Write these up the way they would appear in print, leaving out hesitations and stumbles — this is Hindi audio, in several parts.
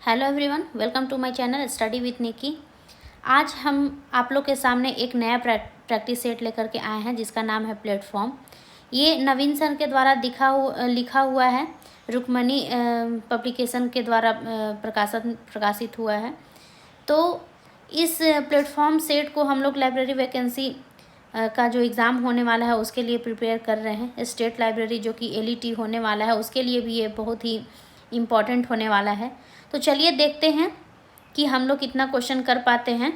Hello everyone, welcome to my channel study with Nikki. आज हम आप लोग के सामने एक नया प्रैक्टिस सेट लेकर के आए हैं जिसका नाम है प्लेटफॉर्म। ये नवीन सर के द्वारा लिखा हुआ है, रुक्मणी पब्लिकेशन के द्वारा प्रकाशित हुआ है। तो इस प्लेटफॉर्म सेट को हम लोग लाइब्रेरी वैकेंसी का जो एग्ज़ाम होने वाला है उसके लिए प्रिपेयर कर रहे हैं। स्टेट लाइब्रेरी जो कि LET होने वाला है उसके लिए भी ये बहुत ही इम्पॉर्टेंट होने वाला है। तो चलिए देखते हैं कि हम लोग कितना क्वेश्चन कर पाते हैं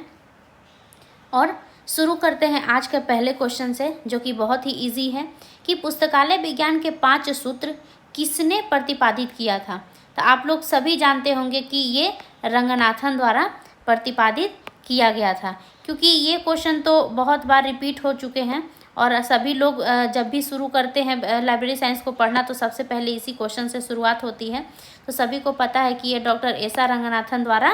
और शुरू करते हैं आज के पहले क्वेश्चन से, जो कि बहुत ही इजी है कि पुस्तकालय विज्ञान के 5 सूत्र किसने प्रतिपादित किया था। तो आप लोग सभी जानते होंगे कि ये रंगनाथन द्वारा प्रतिपादित किया गया था, क्योंकि ये क्वेश्चन तो बहुत बार रिपीट हो चुके हैं और सभी लोग जब भी शुरू करते हैं लाइब्रेरी साइंस को पढ़ना तो सबसे पहले इसी क्वेश्चन से शुरुआत होती है। तो सभी को पता है कि ये डॉक्टर एस.आर. रंगनाथन द्वारा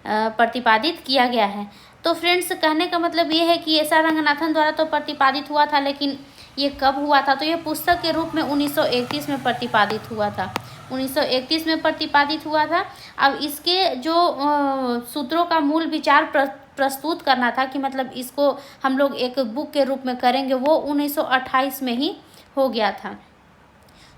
प्रतिपादित किया गया है। तो फ्रेंड्स, कहने का मतलब ये है कि एस.आर. रंगनाथन द्वारा तो प्रतिपादित हुआ था, लेकिन ये कब हुआ था? तो ये पुस्तक के रूप में 1931 में प्रतिपादित हुआ था। 1931 में प्रतिपादित हुआ था। अब इसके जो सूत्रों का मूल विचार प्रस्तुत करना था कि मतलब इसको हम लोग एक बुक के रूप में करेंगे, वो 1928 में ही हो गया था।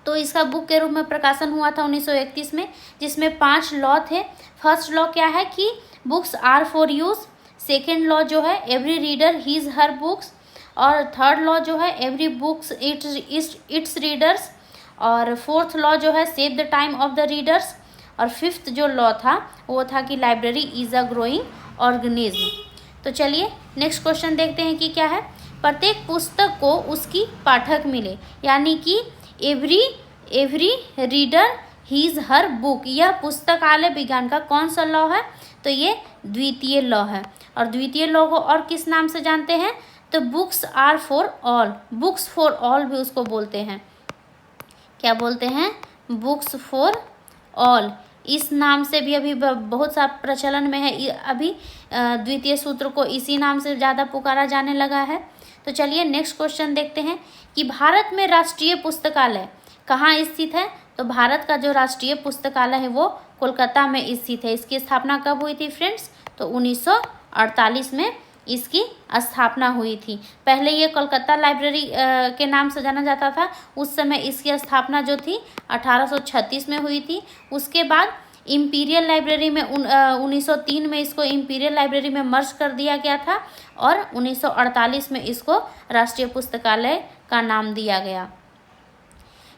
तो इसका बुक के रूप में प्रकाशन हुआ था 1931 में, जिसमें 5 लॉ थे। फर्स्ट लॉ क्या है कि books are for use. Second law जो है every reader his her books. और थर्ड लॉ जो है एवरी बुक्स इट्स रीडर्स। और फोर्थ लॉ जो है save the time of the readers. और फिफ्थ जो लॉ था वो था कि library is a growing organism. तो चलिए नेक्स्ट क्वेश्चन देखते हैं कि क्या है। प्रत्येक पुस्तक को उसकी पाठक मिले, यानी कि एवरी रीडर हीज हर बुक। यह पुस्तकालय विज्ञान का कौन सा लॉ है? तो ये द्वितीय लॉ है। और द्वितीय लॉ को और किस नाम से जानते हैं? तो books are for all, books for all भी उसको बोलते हैं। क्या बोलते हैं? Books for all. इस नाम से भी अभी बहुत सा प्रचलन में है। अभी द्वितीय सूत्र को इसी नाम से ज़्यादा पुकारा जाने लगा है। तो चलिए नेक्स्ट क्वेश्चन देखते हैं कि भारत में राष्ट्रीय पुस्तकालय कहाँ स्थित है? तो भारत का जो राष्ट्रीय पुस्तकालय है वो कोलकाता में स्थित है। इसकी स्थापना कब हुई थी फ्रेंड्स? तो 1948 में इसकी स्थापना हुई थी। पहले ये कोलकाता लाइब्रेरी के नाम से जाना जाता था। उस समय इसकी स्थापना जो थी 1836 में हुई थी। उसके बाद इम्पीरियल लाइब्रेरी में 1903 में इसको इम्पीरियल लाइब्रेरी में मर्ज कर दिया गया था और 1948 में इसको राष्ट्रीय पुस्तकालय का नाम दिया गया।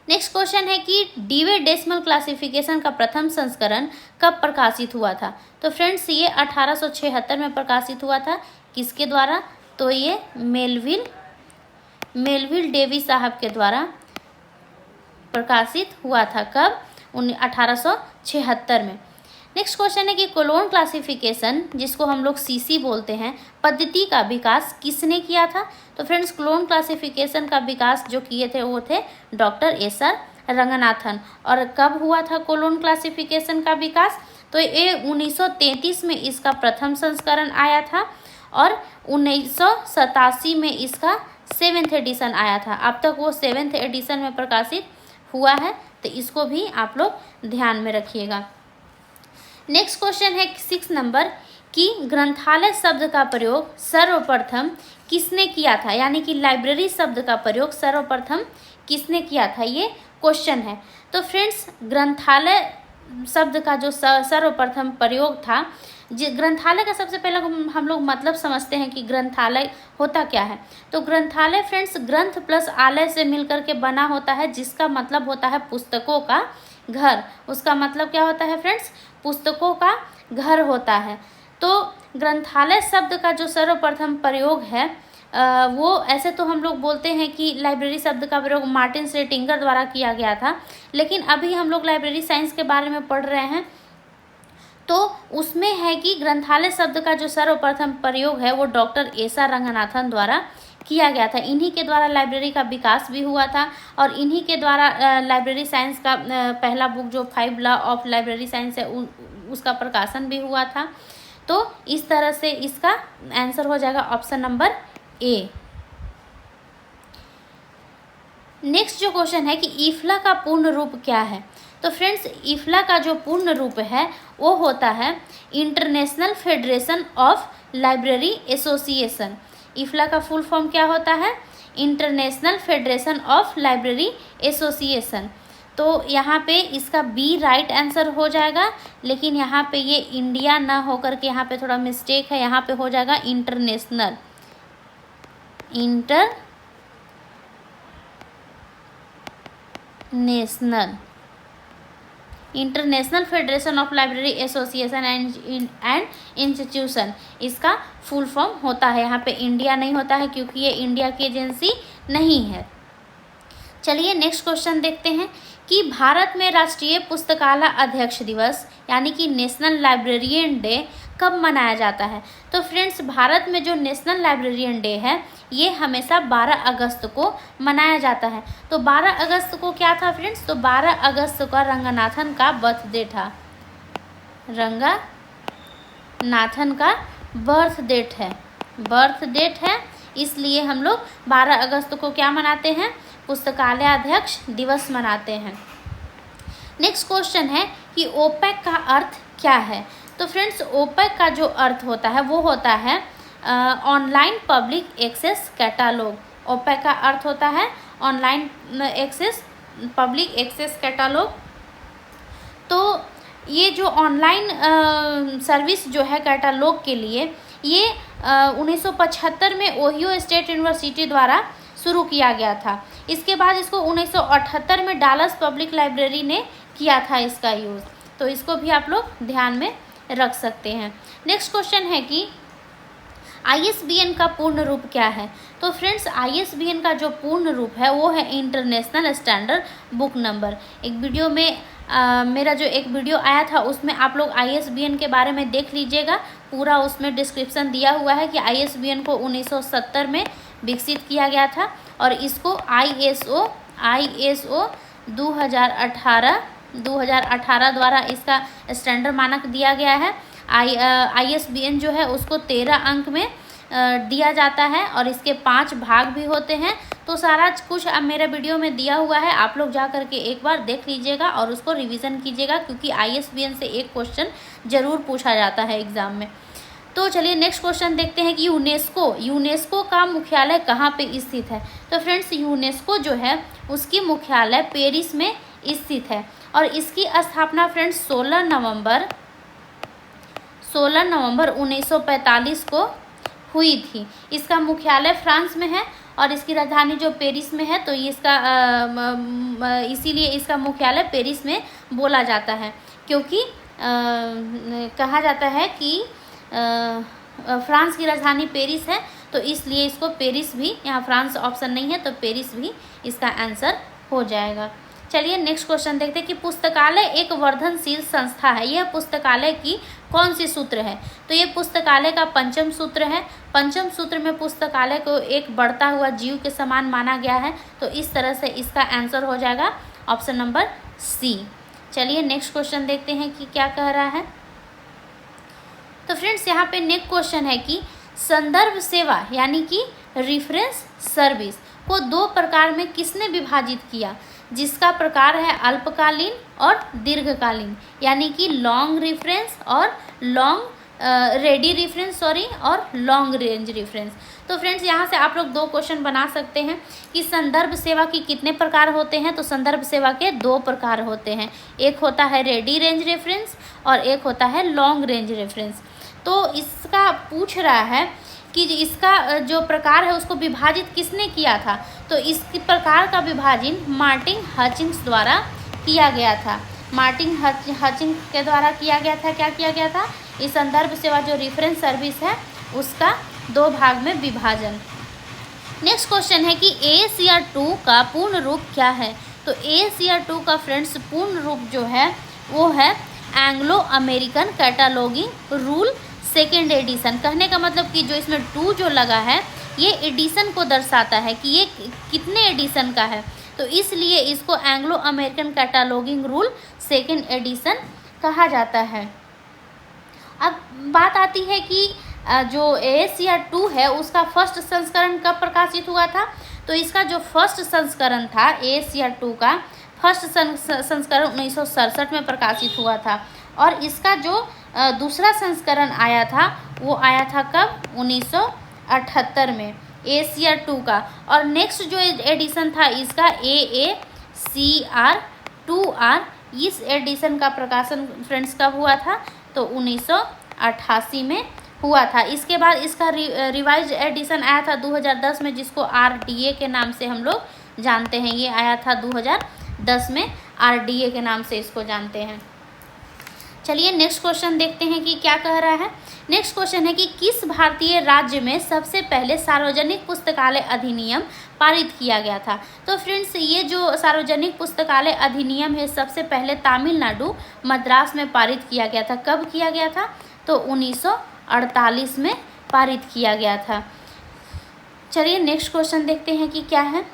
नेक्स्ट क्वेश्चन है कि डीवे डेसिमल क्लासिफिकेशन का प्रथम संस्करण कब प्रकाशित हुआ था? तो फ्रेंड्स, ये 1876 में प्रकाशित हुआ था। किसके द्वारा? तो ये मेलविल डेविस साहब के द्वारा प्रकाशित हुआ था। कब? 1876 में। नेक्स्ट क्वेश्चन है कि कोलोन क्लासिफिकेशन, जिसको हम लोग CC बोलते हैं, पद्धति का विकास किसने किया था? तो फ्रेंड्स, कोलोन क्लासिफिकेशन का विकास जो किए थे वो थे डॉक्टर एस.आर. रंगनाथन। और कब हुआ था कोलोन क्लासिफिकेशन का विकास? तो ये 1933 में इसका प्रथम संस्करण आया था और 1987 में इसका 7th एडिशन आया था। अब तक वो 7th एडिशन में प्रकाशित हुआ है, तो इसको भी आप लोग ध्यान में रखिएगा। नेक्स्ट क्वेश्चन है 6 नंबर कि ग्रंथालय शब्द का प्रयोग सर्वप्रथम किसने किया था? यानी कि लाइब्रेरी शब्द का प्रयोग सर्वप्रथम किसने किया था, ये क्वेश्चन है। तो फ्रेंड्स, ग्रंथालय शब्द का जो सर्वप्रथम प्रयोग था, ग्रंथालय का सबसे पहले हम लोग मतलब समझते हैं कि ग्रंथालय होता क्या है। तो ग्रंथालय फ्रेंड्स ग्रंथ प्लस आलय से मिलकर के बना होता है, जिसका मतलब होता है पुस्तकों का घर। उसका मतलब क्या होता है फ्रेंड्स? पुस्तकों का घर होता है। तो ग्रंथालय शब्द का जो सर्वप्रथम प्रयोग है वो ऐसे तो हम लोग बोलते हैं कि लाइब्रेरी शब्द का प्रयोग मार्टिन श्रेटिंगर द्वारा किया गया था, लेकिन अभी हम लोग लाइब्रेरी साइंस के बारे में पढ़ रहे हैं तो उसमें है कि ग्रंथालय शब्द का जो सर्वप्रथम प्रयोग है वो डॉक्टर एस.आर. रंगनाथन द्वारा किया गया था। इन्हीं के द्वारा लाइब्रेरी का विकास भी हुआ था और इन्हीं के द्वारा लाइब्रेरी साइंस का पहला बुक जो 5 लॉ ऑफ लाइब्रेरी साइंस है उसका प्रकाशन भी हुआ था। तो इस तरह से इसका आंसर हो जाएगा ऑप्शन नंबर ए। नेक्स्ट जो क्वेश्चन है कि ईफला का पूर्ण रूप क्या है? तो फ्रेंड्स इफ्ला का जो पूर्ण रूप है वो होता है International Federation of Library Association. IFLA का फुल फॉर्म क्या होता है? International Federation of Library Association. तो यहाँ पे इसका बी राइट आंसर हो जाएगा, लेकिन यहाँ पे ये इंडिया ना होकर के यहाँ पे थोड़ा मिस्टेक है, यहाँ पे हो जाएगा international international Federation of Library association and institution इसका फुल फॉर्म होता है। यहाँ पे इंडिया नहीं होता है क्योंकि ये इंडिया की एजेंसी नहीं है। चलिए नेक्स्ट क्वेश्चन देखते हैं कि भारत में राष्ट्रीय पुस्तकालय अध्यक्ष दिवस यानी कि नेशनल लाइब्रेरियन डे कब मनाया जाता है? तो फ्रेंड्स भारत में जो नेशनल लाइब्रेरियन डे है ये हमेशा 12 अगस्त को मनाया जाता है। तो 12 अगस्त को क्या था फ्रेंड्स? तो 12 अगस्त का रंगनाथन का बर्थडे था। रंगनाथन का बर्थ डेट है, इसलिए हम लोग 12 अगस्त को क्या मनाते हैं? पुस्तकालय अध्यक्ष दिवस मनाते हैं। नेक्स्ट क्वेश्चन है कि ओपेक का अर्थ क्या है? तो फ्रेंड्स ओपेक का जो अर्थ होता है वो होता है online public access catalogue. OPAC का अर्थ होता है ऑनलाइन पब्लिक एक्सेस कैटालॉग। तो ये जो ऑनलाइन सर्विस जो है कैटालॉग के लिए ये 1975 में ओहियो स्टेट यूनिवर्सिटी द्वारा शुरू किया गया था। इसके बाद इसको 1978 में डालस पब्लिक लाइब्रेरी ने किया था इसका यूज़। तो इसको भी आप लोग ध्यान में रख सकते हैं। नेक्स्ट क्वेश्चन है कि ISBN का पूर्ण रूप क्या है? तो फ्रेंड्स ISBN का जो पूर्ण रूप है वो है इंटरनेशनल स्टैंडर्ड बुक नंबर। एक वीडियो में मेरा जो एक वीडियो आया था उसमें आप लोग ISBN के बारे में देख लीजिएगा, पूरा उसमें डिस्क्रिप्शन दिया हुआ है कि ISBN को 1970 में विकसित किया गया था और इसको ISO 2018 द्वारा इसका स्टैंडर्ड मानक दिया गया है। ISBN जो है उसको 13 अंक में दिया जाता है और इसके 5 भाग भी होते हैं। तो सारा कुछ अब मेरे वीडियो में दिया हुआ है, आप लोग जा करके एक बार देख लीजिएगा और उसको रिवीजन कीजिएगा क्योंकि ISBN से एक क्वेश्चन ज़रूर पूछा जाता है एग्ज़ाम में। तो चलिए नेक्स्ट क्वेश्चन देखते हैं कि यूनेस्को का मुख्यालय कहाँ पे स्थित है? तो फ्रेंड्स यूनेस्को जो है उसकी मुख्यालय पेरिस में स्थित है और इसकी स्थापना फ्रेंड्स 16 नवंबर 1945 को हुई थी। इसका मुख्यालय फ्रांस में है और इसकी राजधानी जो पेरिस में है, तो इसका इसीलिए इसका मुख्यालय पेरिस में बोला जाता है क्योंकि कहा जाता है कि फ्रांस की राजधानी पेरिस है, तो इसलिए इसको पेरिस भी, यहाँ फ्रांस ऑप्शन नहीं है तो पेरिस भी इसका आंसर हो जाएगा। चलिए नेक्स्ट क्वेश्चन देखते हैं कि पुस्तकालय एक वर्धनशील संस्था है, यह पुस्तकालय की कौन सी सूत्र है? तो ये पुस्तकालय का पंचम सूत्र है। पंचम सूत्र में पुस्तकालय को एक बढ़ता हुआ जीव के समान माना गया है, तो इस तरह से इसका आंसर हो जाएगा ऑप्शन नंबर सी। चलिए नेक्स्ट क्वेश्चन देखते हैं कि क्या कह रहा है। तो फ्रेंड्स यहाँ पे नेक्स्ट क्वेश्चन है कि संदर्भ सेवा यानी कि रेफरेंस सर्विस को 2 प्रकार में किसने विभाजित किया? जिसका प्रकार है अल्पकालीन और दीर्घकालीन, यानी कि लॉन्ग रेफरेंस और रेडी रेफरेंस और लॉन्ग रेंज रेफरेंस। तो फ्रेंड्स यहाँ से आप लोग 2 क्वेश्चन बना सकते हैं कि संदर्भ सेवा की कितने प्रकार होते हैं? तो संदर्भ सेवा के 2 प्रकार होते हैं, एक होता है रेडी रेंज रेफरेंस और एक होता है लॉन्ग रेंज रेफरेंस। तो इसका पूछ रहा है कि इसका जो प्रकार है उसको विभाजित किसने किया था? तो इस प्रकार का विभाजन मार्टिन हचिंग्स द्वारा किया गया था। मार्टिन हचिंग्स के द्वारा किया गया था। क्या किया गया था? इस संदर्भ सेवा जो रेफरेंस सर्विस है उसका 2 भाग में विभाजन। नेक्स्ट क्वेश्चन है कि ASCR 2 का पूर्ण रूप क्या है? तो ASCR 2 का फ्रेंड्स पूर्ण रूप जो है वो है Anglo American cataloguing rule second edition. कहने का मतलब कि जो इसमें 2 जो लगा है ये एडिशन को दर्शाता है कि ये कितने एडिशन का है, तो इसलिए इसको Anglo American cataloguing rule second edition कहा जाता है। अब बात आती है कि जो ASCR 2 है उसका फर्स्ट संस्करण कब प्रकाशित हुआ था? तो इसका जो फर्स्ट संस्करण था ASCR 2 का फर्स्ट संस्करण 1967 में प्रकाशित हुआ था। और इसका जो दूसरा संस्करण आया था वो आया था कब? 1978 में, एशिया 2 का। और नेक्स्ट जो एडिशन था इसका AACR 2R, इस एडिशन का प्रकाशन फ्रेंड्स कब हुआ था? तो 1988 में हुआ था। इसके बाद इसका रिवाइज एडिशन आया था 2010 में, जिसको RDA के नाम से हम लोग जानते हैं। ये आया था 2010 में, RDA के नाम से इसको जानते हैं। चलिए नेक्स्ट क्वेश्चन देखते हैं कि क्या कह रहा है। नेक्स्ट क्वेश्चन है कि किस भारतीय राज्य में सबसे पहले सार्वजनिक पुस्तकालय अधिनियम पारित किया गया था? तो फ्रेंड्स ये जो सार्वजनिक पुस्तकालय अधिनियम है सबसे पहले तमिलनाडु मद्रास में पारित किया गया था। कब किया गया था? तो 1948 में पारित किया गया था। चलिए नेक्स्ट क्वेश्चन देखते हैं कि क्या है।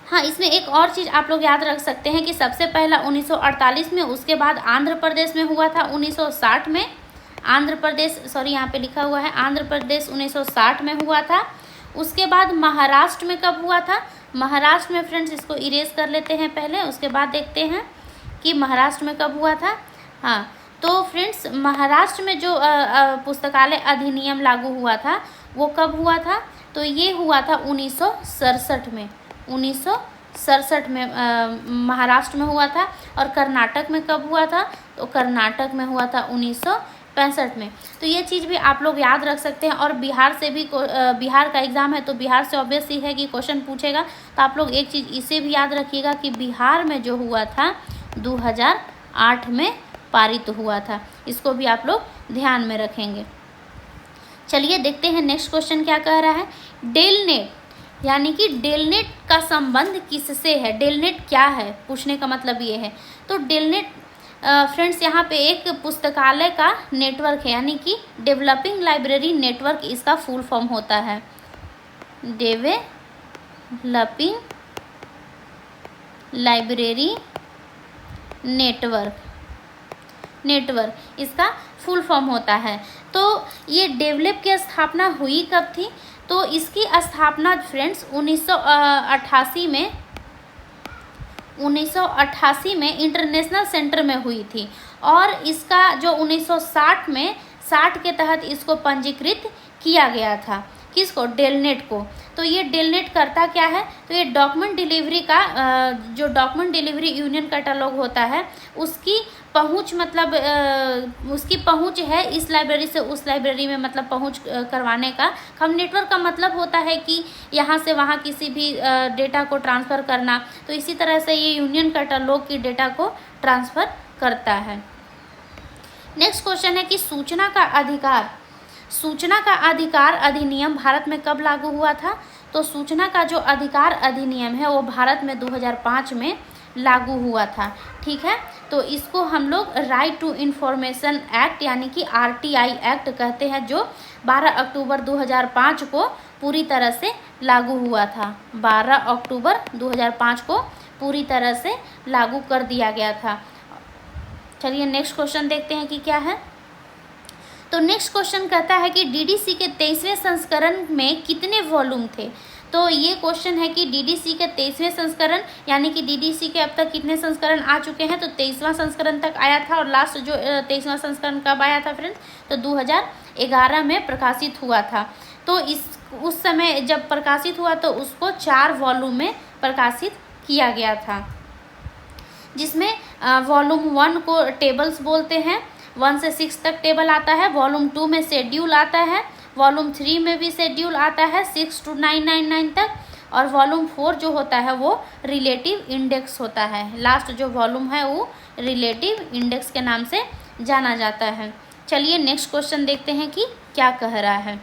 हाँ, इसमें एक और चीज़ आप लोग याद रख सकते हैं कि सबसे पहला 1948 में, उसके बाद आंध्र प्रदेश में हुआ था 1960 में। आंध्र प्रदेश, सॉरी यहाँ पे लिखा हुआ है आंध्र प्रदेश 1960 में हुआ था। उसके बाद महाराष्ट्र में कब हुआ था? महाराष्ट्र में फ्रेंड्स इसको इरेज कर लेते हैं पहले, उसके बाद देखते हैं कि महाराष्ट्र में कब हुआ था। हाँ, तो फ्रेंड्स महाराष्ट्र में जो पुस्तकालय अधिनियम लागू हुआ था वो कब हुआ था? तो ये हुआ था 1967 में। 1967 में महाराष्ट्र में हुआ था। और कर्नाटक में कब हुआ था? तो कर्नाटक में हुआ था 1965 में। तो ये चीज़ भी आप लोग याद रख सकते हैं। और बिहार से भी बिहार का एग्ज़ाम है तो बिहार से ऑब्वियस ही है कि क्वेश्चन पूछेगा, तो आप लोग एक चीज़ इसे भी याद रखिएगा कि बिहार में जो हुआ था 2008 में पारित हुआ था। इसको भी आप लोग ध्यान में रखेंगे। चलिए देखते हैं नेक्स्ट क्वेश्चन क्या कह रहा है। डेलनेट यानी कि डेलनेट का संबंध किससे है? डेलनेट क्या है पूछने का मतलब ये है। तो डेलनेट फ्रेंड्स यहाँ पे एक पुस्तकालय का नेटवर्क है, यानी कि डेवलपिंग लाइब्रेरी नेटवर्क इसका फुल फॉर्म होता है। डेवलपिंग लाइब्रेरी नेटवर्क इसका फुल फॉर्म होता है। तो ये डेवलप की स्थापना हुई कब थी? तो इसकी स्थापना फ्रेंड्स 1988 में इंटरनेशनल सेंटर में हुई थी। और इसका जो 1960 में 60 के तहत इसको पंजीकृत किया गया था। किसको? डेलनेट को। तो ये डेलनेट करता क्या है? तो ये डॉक्यूमेंट डिलीवरी का जो डॉक्यूमेंट डिलीवरी यूनियन कैटलॉग होता है उसकी पहुंच, मतलब उसकी पहुंच है इस लाइब्रेरी से उस लाइब्रेरी में, मतलब पहुंच करवाने का। हम नेटवर्क का मतलब होता है कि यहाँ से वहाँ किसी भी डेटा को ट्रांसफ़र करना। तो इसी तरह से ये यूनियन कैटलॉग की डेटा को ट्रांसफ़र करता है। नेक्स्ट क्वेश्चन है कि सूचना का अधिकार अधिनियम भारत में कब लागू हुआ था? तो सूचना का जो अधिकार अधिनियम है वो भारत में 2005 में लागू हुआ था। ठीक है, तो इसको हम लोग राइट टू इंफॉर्मेशन एक्ट यानी कि RTI एक्ट कहते हैं, जो 12 अक्टूबर 2005 को पूरी तरह से लागू हुआ था। 12 अक्टूबर 2005 को पूरी तरह से लागू कर दिया गया था। चलिए नेक्स्ट क्वेश्चन देखते हैं कि क्या है। तो नेक्स्ट क्वेश्चन कहता है कि DDC के 23वें संस्करण में कितने वॉल्यूम थे? तो ये क्वेश्चन है कि DDC के 23वें संस्करण यानी कि DDC के अब तक कितने संस्करण आ चुके हैं? तो 23वां संस्करण तक आया था। और लास्ट जो 23वां संस्करण कब आया था फ्रेंड्स? तो 2011 में प्रकाशित हुआ था। तो उस समय जब प्रकाशित हुआ तो उसको 4 वॉल्यूम में प्रकाशित किया गया था, जिसमें वॉल्यूम 1 को टेबल्स बोलते हैं, 1 से 6 तक टेबल आता है। वॉल्यूम 2 में शेड्यूल आता है। वॉल्यूम 3 में भी शेड्यूल आता है 6 to 999 तक। और वॉल्यूम 4 जो होता है वो रिलेटिव इंडेक्स होता है। लास्ट जो वॉल्यूम है वो रिलेटिव इंडेक्स के नाम से जाना जाता है। चलिए नेक्स्ट क्वेश्चन देखते हैं कि क्या कह रहा है।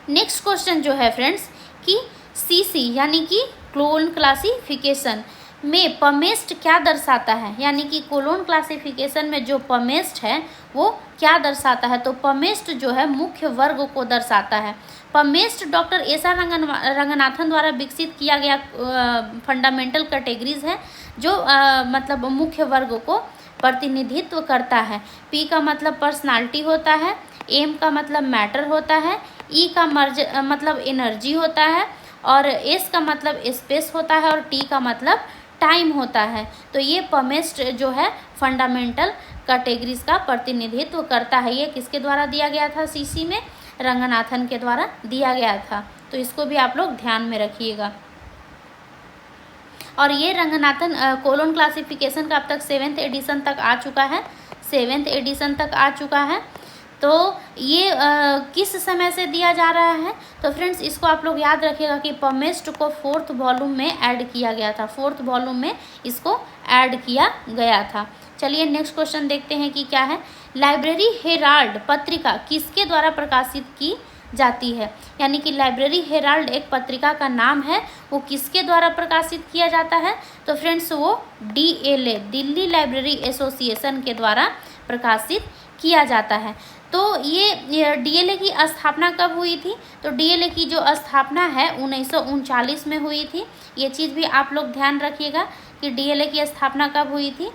नेक्स्ट क्वेश्चन जो है फ्रेंड्स कि CC यानी कि क्लोन क्लासिफिकेशन में पमेस्ट क्या दर्शाता है? यानी कि कोलोन क्लासिफिकेशन में जो पमेस्ट है वो क्या दर्शाता है? तो पमेस्ट जो है मुख्य वर्ग को दर्शाता है। पमेस्ट डॉक्टर SR रंगनाथन द्वारा विकसित किया गया फंडामेंटल कैटेगरीज है, जो मतलब मुख्य वर्ग को प्रतिनिधित्व करता है। P का मतलब पर्सनालिटी होता है, M का मतलब मैटर होता है, E का मतलब एनर्जी होता है, और एस का मतलब स्पेस होता है और टी का मतलब टाइम होता है। तो ये पमेस्ट जो है फंडामेंटल कैटेगरीज का प्रतिनिधित्व करता है। ये किसके द्वारा दिया गया था? सीसी में रंगनाथन के द्वारा दिया गया था। तो इसको भी आप लोग ध्यान में रखिएगा। और ये रंगनाथन कोलोन क्लासिफिकेशन का अब तक 7th एडिशन तक आ चुका है, 7th एडिशन तक आ चुका है। तो ये किस समय से दिया जा रहा है? तो फ्रेंड्स इसको आप लोग याद रखिएगा कि पमेस्ट को 4th वॉल्यूम में ऐड किया गया था, 4th वॉल्यूम में इसको ऐड किया गया था। चलिए नेक्स्ट क्वेश्चन देखते हैं कि क्या है। लाइब्रेरी हेराल्ड पत्रिका किसके द्वारा प्रकाशित की जाती है? यानी कि लाइब्रेरी हेराल्ड एक पत्रिका का नाम है, वो किसके द्वारा प्रकाशित किया जाता है? तो फ्रेंड्स वो DLA, दिल्ली लाइब्रेरी एसोसिएशन के द्वारा प्रकाशित किया जाता है। तो ये DLA की स्थापना कब हुई थी? तो DLA की जो स्थापना है 1939 में हुई थी। ये चीज़ भी आप लोग ध्यान रखिएगा कि DLA की स्थापना कब हुई थी?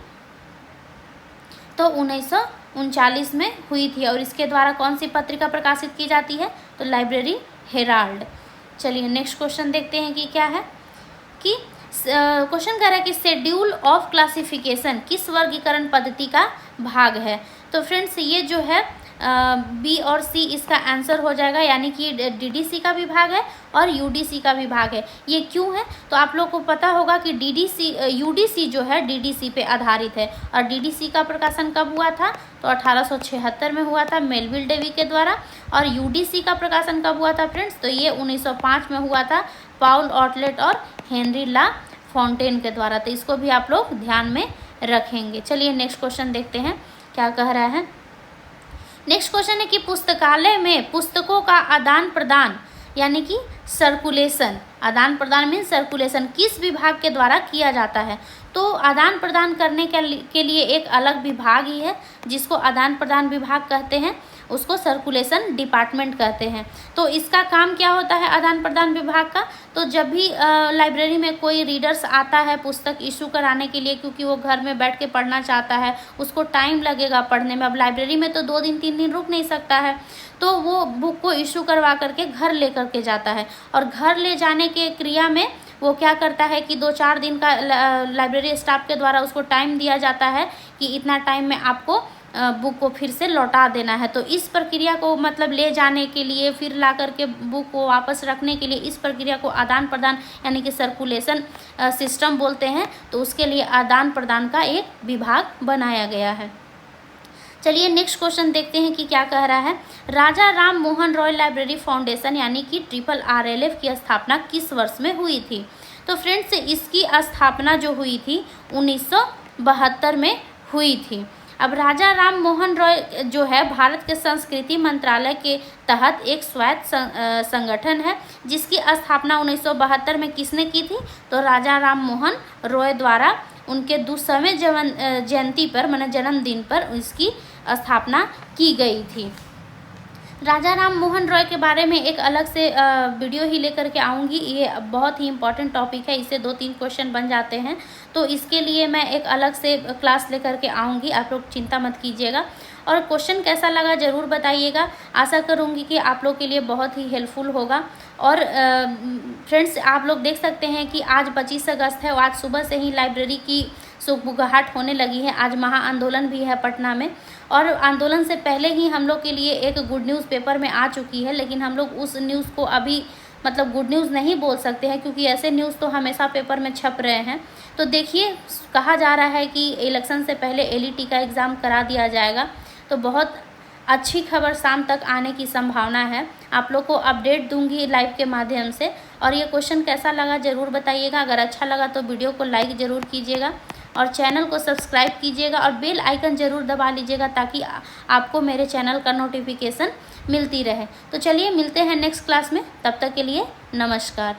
तो 1939 में हुई थी। और इसके द्वारा कौन सी पत्रिका प्रकाशित की जाती है? तो लाइब्रेरी हेराल्ड। चलिए नेक्स्ट क्वेश्चन देखते हैं कि क्या है कि क्वेश्चन कह रहा है कि शेड्यूल ऑफ क्लासिफिकेशन किस वर्गीकरण पद्धति का भाग है? तो फ्रेंड्स ये जो है B और C इसका आंसर हो जाएगा, यानी कि DDC का भी भाग है और UDC का भी भाग है। ये क्यों है? तो आप लोग को पता होगा कि UDC जो है DDC पे आधारित है। और DDC का प्रकाशन कब हुआ था? तो 1876 में हुआ था मेलविल डेवी के द्वारा। और UDC का प्रकाशन कब हुआ था फ्रेंड्स? तो ये 1905 में हुआ था पाउल ऑटलेट और हेनरी ला फाउंटेन के द्वारा। तो इसको भी आप लोग ध्यान में रखेंगे। चलिए नेक्स्ट क्वेश्चन देखते हैं क्या कह रहा है। नेक्स्ट क्वेश्चन है कि पुस्तकालय में पुस्तकों का आदान प्रदान यानी कि सर्कुलेशन, आदान प्रदान मीन्स सर्कुलेशन किस विभाग के द्वारा किया जाता है? तो आदान प्रदान करने के लिए एक अलग विभाग ही है जिसको आदान प्रदान विभाग कहते हैं, उसको सर्कुलेशन डिपार्टमेंट कहते हैं। तो इसका काम क्या होता है आदान प्रदान विभाग का? तो जब भी लाइब्रेरी में कोई रीडर्स आता है पुस्तक इशू कराने के लिए, क्योंकि वो घर में बैठ के पढ़ना चाहता है, उसको टाइम लगेगा पढ़ने में। अब लाइब्रेरी में तो 2 दिन 3 दिन रुक नहीं सकता है, तो वो बुक को इशू करवा करके घर ले करके जाता है। और घर ले जाने के क्रिया में वो क्या करता है कि 2-4 दिन का लाइब्रेरी स्टाफ के द्वारा उसको टाइम दिया जाता है कि इतना टाइम में आपको बुक को फिर से लौटा देना है। तो इस प्रक्रिया को मतलब ले जाने के लिए, फिर ला करके बुक को वापस रखने के लिए, इस प्रक्रिया को आदान प्रदान यानी कि सर्कुलेशन सिस्टम बोलते हैं। तो उसके लिए आदान प्रदान का एक विभाग बनाया गया है। चलिए नेक्स्ट क्वेश्चन देखते हैं कि क्या कह रहा है। राजा राम मोहन रॉय लाइब्रेरी फाउंडेशन यानी कि RRLF की स्थापना किस वर्ष में हुई थी? तो फ्रेंड्स इसकी स्थापना जो हुई थी 1972 में हुई थी। अब राजा राम मोहन रॉय जो है भारत के संस्कृति मंत्रालय के तहत एक स्वायत्त संगठन है, जिसकी स्थापना 1972 में किसने की थी? तो राजा राम मोहन रॉय द्वारा उनके 200वें जयंती पर माने जन्मदिन पर इसकी स्थापना की गई थी। राजा राम मोहन रॉय के बारे में एक अलग से वीडियो ही लेकर के आऊँगी। ये बहुत ही इम्पॉर्टेंट टॉपिक है, इससे 2-3 क्वेश्चन बन जाते हैं। तो इसके लिए मैं एक अलग से क्लास लेकर के आऊँगी, आप लोग चिंता मत कीजिएगा। और क्वेश्चन कैसा लगा ज़रूर बताइएगा। आशा करूँगी कि आप लोग के लिए बहुत ही हेल्पफुल होगा। और फ्रेंड्स आप लोग देख सकते हैं कि आज 25 अगस्त है, आज सुबह से ही लाइब्रेरी की सुगबुगाहट होने लगी है। आज महा आंदोलन भी है पटना में, और आंदोलन से पहले ही हम लोग के लिए एक गुड न्यूज़ पेपर में आ चुकी है, लेकिन हम लोग उस न्यूज़ को अभी मतलब गुड न्यूज़ नहीं बोल सकते हैं, क्योंकि ऐसे न्यूज़ तो हमेशा पेपर में छप रहे हैं। तो देखिए कहा जा रहा है कि इलेक्शन से पहले LET का एग्ज़ाम करा दिया जाएगा। तो बहुत अच्छी खबर शाम तक आने की संभावना है। आप लोग को अपडेट दूंगी लाइव के माध्यम से। और ये क्वेश्चन कैसा लगा ज़रूर बताइएगा। अगर अच्छा लगा तो वीडियो को लाइक ज़रूर कीजिएगा और चैनल को सब्सक्राइब कीजिएगा और बेल आइकन ज़रूर दबा लीजिएगा, ताकि आपको मेरे चैनल का नोटिफिकेशन मिलती रहे। तो चलिए मिलते हैं नेक्स्ट क्लास में, तब तक के लिए नमस्कार।